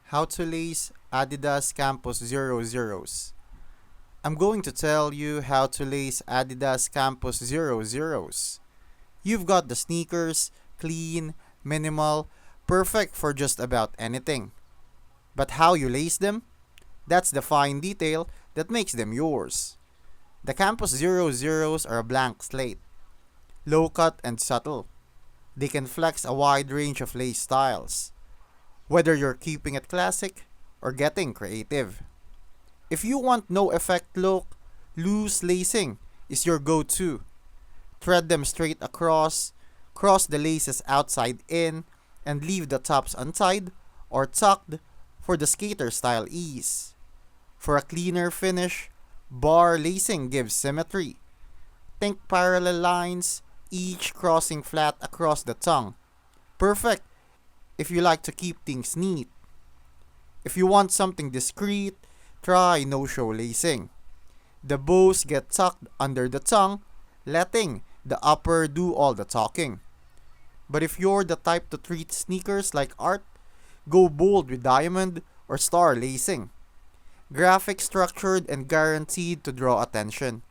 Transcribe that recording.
How to lace Adidas Campus 00s. I'm going to tell you how to lace Adidas Campus 00s. You've got the sneakers, clean, minimal, perfect for just about anything. But how you lace them? That's the fine detail that makes them yours. The Campus 00s are a blank slate, low cut and subtle. They can flex a wide range of lace styles, whether you're keeping it classic or getting creative. If you want no effect look, loose lacing is your go-to. Thread them straight across, cross the laces outside in, and leave the tops untied or tucked for the skater style ease. For a cleaner finish, bar lacing gives symmetry. Think parallel lines, each crossing flat across the tongue. Perfect if you like to keep things neat. If you want something discreet, try no-show lacing. The bows get tucked under the tongue, letting the upper do all the talking. But if you're the type to treat sneakers like art, go bold with diamond or star lacing. Graphic structured and guaranteed to draw attention.